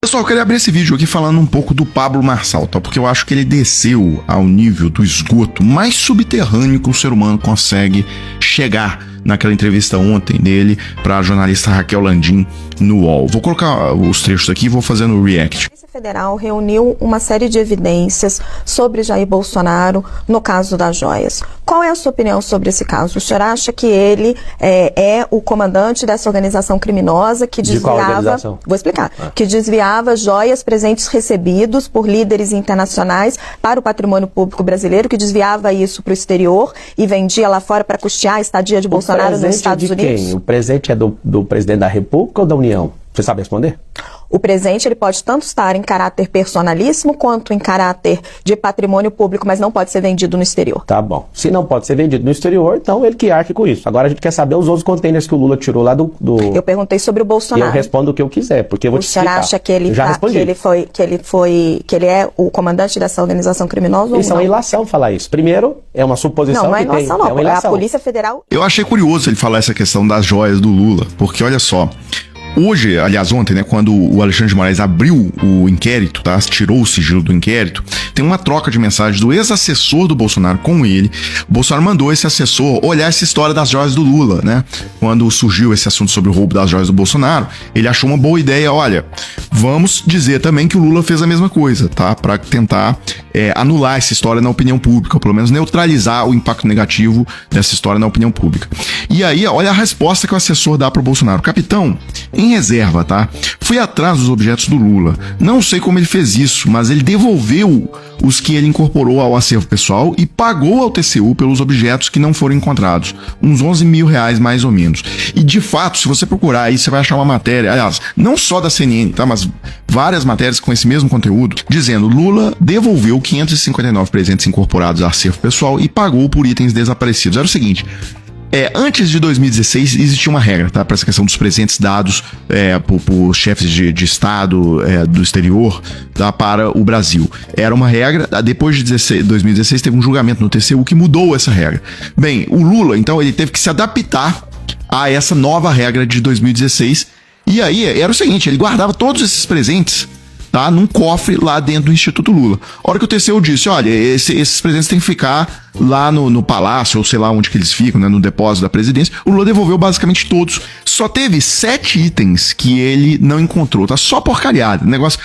Pessoal, eu queria abrir esse vídeo aqui falando um pouco do Pablo Marçal, tá? Porque eu acho que ele desceu ao nível do esgoto mais subterrâneo que o ser humano consegue chegar naquela entrevista ontem dele para a jornalista Raquel Landim no UOL. Vou colocar os trechos aqui e vou fazendo o react. A Polícia Federal reuniu uma série de evidências sobre Jair Bolsonaro no caso das joias. Qual é a sua opinião sobre esse caso? O senhor acha que ele é o comandante dessa organização criminosa que desviava... De qual organização? Vou explicar. Que desviava joias, presentes recebidos por líderes internacionais para o patrimônio público brasileiro, que desviava isso para o exterior e vendia lá fora para custear a estadia de Bolsonaro nos Estados Unidos? Quem? O presente é do presidente da República ou da União? Você sabe responder? O presente ele pode tanto estar em caráter personalíssimo quanto em caráter de patrimônio público, mas não pode ser vendido no exterior. Tá bom. Se não pode ser vendido no exterior, então ele que arque com isso. Agora a gente quer saber os outros containers que o Lula tirou lá do... Eu perguntei sobre o Bolsonaro. E eu respondo o que eu quiser, porque eu vou te explicar. O senhor acha que ele, que ele é o comandante dessa organização criminosa ou Isso é uma ilação falar isso. Primeiro, é uma suposição não é que tem. Ilação, não. É uma ilação. A Polícia Federal... Eu achei curioso ele falar essa questão das joias do Lula, porque olha só... Hoje, aliás ontem, né, quando o Alexandre de Moraes abriu o inquérito, tá, tirou o sigilo do inquérito, tem uma troca de mensagens do ex-assessor do Bolsonaro com ele. O Bolsonaro mandou esse assessor olhar essa história das joias do Lula, né? Quando surgiu esse assunto sobre o roubo das joias do Bolsonaro, ele achou uma boa ideia, olha, vamos dizer também que o Lula fez a mesma coisa, tá? Pra tentar anular essa história na opinião pública, ou pelo menos neutralizar o impacto negativo dessa história na opinião pública. E aí, olha a resposta que o assessor dá pro Bolsonaro. Capitão, em reserva, tá? Fui atrás dos objetos do Lula. Não sei como ele fez isso, mas ele devolveu os que ele incorporou ao acervo pessoal e pagou ao TCU pelos objetos que não foram encontrados. Uns 11 mil reais, mais ou menos. E, de fato, se você procurar aí, você vai achar uma matéria, aliás, não só da CNN, tá? Mas várias matérias com esse mesmo conteúdo, dizendo Lula devolveu 559 presentes incorporados ao acervo pessoal e pagou por itens desaparecidos. Era o seguinte... antes de 2016 existia uma regra, tá? Para essa questão dos presentes dados por chefes de Estado do exterior, tá? Para o Brasil. Era uma regra, depois de 2016 teve um julgamento no TCU que mudou essa regra. Bem, o Lula, então, ele teve que se adaptar a essa nova regra de 2016, e aí era o seguinte, ele guardava todos esses presentes, tá, num cofre lá dentro do Instituto Lula. A hora que o TCU disse, olha, esses presentes têm que ficar lá no palácio, ou sei lá onde que eles ficam, né, no depósito da presidência, o Lula devolveu basicamente todos. Só teve 7 itens que ele não encontrou, tá? Só porcariada. Negócio,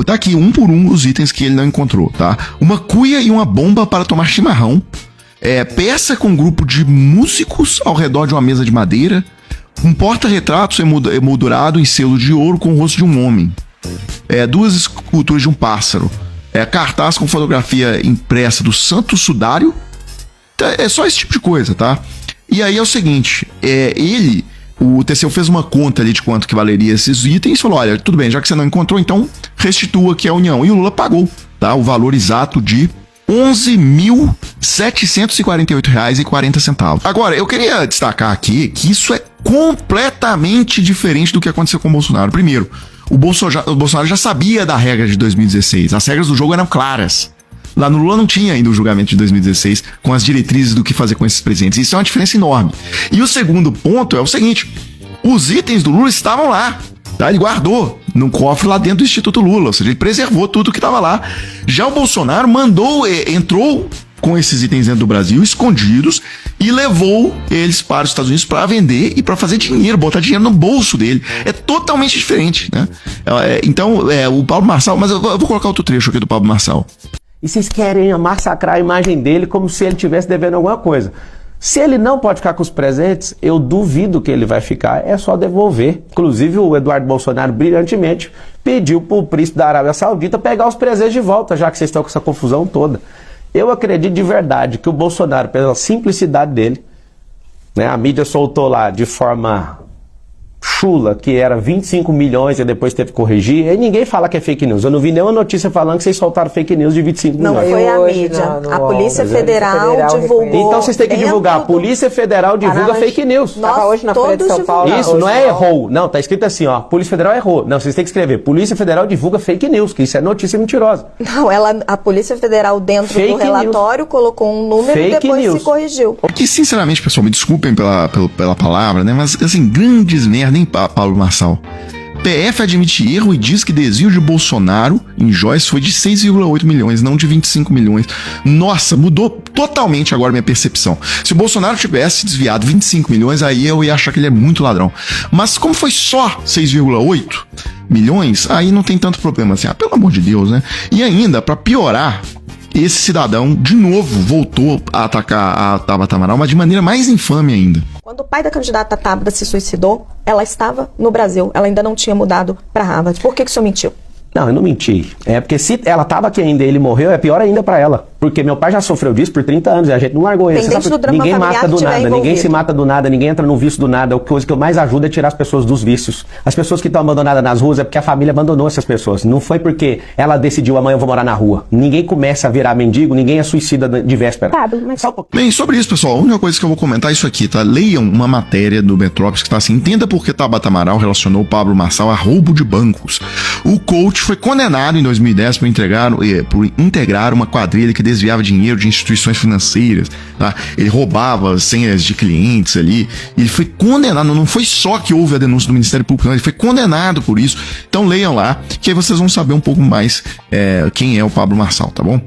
tá aqui um por um os itens que ele não encontrou, tá? Uma cuia e uma bomba para tomar chimarrão, peça com um grupo de músicos ao redor de uma mesa de madeira, um porta-retratos emoldurado em selo de ouro com o rosto de um homem. 2 esculturas de um pássaro, cartaz com fotografia impressa do Santo Sudário. É só esse tipo de coisa, tá? E aí é o seguinte, o TCU fez uma conta ali de quanto que valeria esses itens e falou, olha, tudo bem, já que você não encontrou, então restitua aqui a União. E o Lula pagou, tá? O valor exato de R$ 11.748,40. Agora, eu queria destacar aqui que isso é completamente diferente do que aconteceu com o Bolsonaro. Primeiro, o Bolsonaro já sabia da regra de 2016. As regras do jogo eram claras. Lá no Lula não tinha ainda o julgamento de 2016 com as diretrizes do que fazer com esses presentes. Isso é uma diferença enorme. E o segundo ponto é o seguinte, os itens do Lula estavam lá, tá? Ele guardou num cofre lá dentro do Instituto Lula, ou seja, ele preservou tudo que estava lá. Já o Bolsonaro entrou com esses itens dentro do Brasil, escondidos, e levou eles para os Estados Unidos para vender e para fazer dinheiro, botar dinheiro no bolso dele. É totalmente diferente, né? Então, o Pablo Marçal, mas eu vou colocar outro trecho aqui do Pablo Marçal. E vocês querem massacrar a imagem dele como se ele estivesse devendo alguma coisa. Se ele não pode ficar com os presentes, eu duvido que ele vai ficar, é só devolver. Inclusive o Eduardo Bolsonaro brilhantemente pediu para o príncipe da Arábia Saudita pegar os presentes de volta, já que vocês estão com essa confusão toda. Eu acredito de verdade que o Bolsonaro, pela simplicidade dele, né, a mídia soltou lá de forma chula que era 25 milhões e depois teve que corrigir, e ninguém fala que é fake news. Eu não vi nenhuma notícia falando que vocês soltaram fake news de 25 milhões. Não foi a mídia. A Polícia Federal divulgou. Então vocês têm que divulgar. A Polícia Federal divulga fake news. Tava hoje na Folha de São Paulo. Isso, não é errou. Não, tá escrito assim, ó. Polícia Federal errou. Não, vocês têm que escrever. Polícia Federal divulga fake news, que isso é notícia mentirosa. Não, a Polícia Federal dentro do relatório colocou um número e depois se corrigiu. Que, sinceramente, pessoal, me desculpem pela palavra, né? Mas, assim, grandes merda, hein, Pablo Marçal? PF admite erro e diz que desvio de Bolsonaro em joias foi de 6,8 milhões, não de 25 milhões. Nossa, mudou totalmente agora minha percepção. Se o Bolsonaro tivesse desviado 25 milhões, aí eu ia achar que ele é muito ladrão. Mas como foi só 6,8 milhões, aí não tem tanto problema assim. Pelo amor de Deus, né? E ainda, pra piorar, esse cidadão, de novo, voltou a atacar a Tabata Amaral, mas de maneira mais infame ainda. Quando o pai da candidata Tabata se suicidou, ela estava no Brasil. Ela ainda não tinha mudado para Harvard. Por que o senhor mentiu? Não, eu não menti. É porque se ela tava aqui ainda e ele morreu, é pior ainda pra ela. Porque meu pai já sofreu disso por 30 anos e a gente não largou ele. Independente do drama ninguém familiar mata do que tiver nada, envolvido. ninguém se mata do nada, ninguém entra no vício do nada. A coisa que eu mais ajudo é tirar as pessoas dos vícios. As pessoas que estão abandonadas nas ruas é porque a família abandonou essas pessoas. Não foi porque ela decidiu amanhã eu vou morar na rua. Ninguém começa a virar mendigo, ninguém é suicida de véspera. Pablo, mas... Só um pouquinho. Bem, sobre isso, pessoal, a única coisa que eu vou comentar é isso aqui, tá? Leiam uma matéria do Metrópolis que tá assim: entenda por que Tabata Amaral relacionou Pablo Marçal a roubo de bancos. O coach foi condenado em 2010 por integrar uma quadrilha que desviava dinheiro de instituições financeiras, tá? Ele roubava senhas de clientes ali, e ele foi condenado. Não foi só que houve a denúncia do Ministério Público, não, ele foi condenado por isso. Então leiam lá, que aí vocês vão saber um pouco mais quem é o Pablo Marçal, tá bom?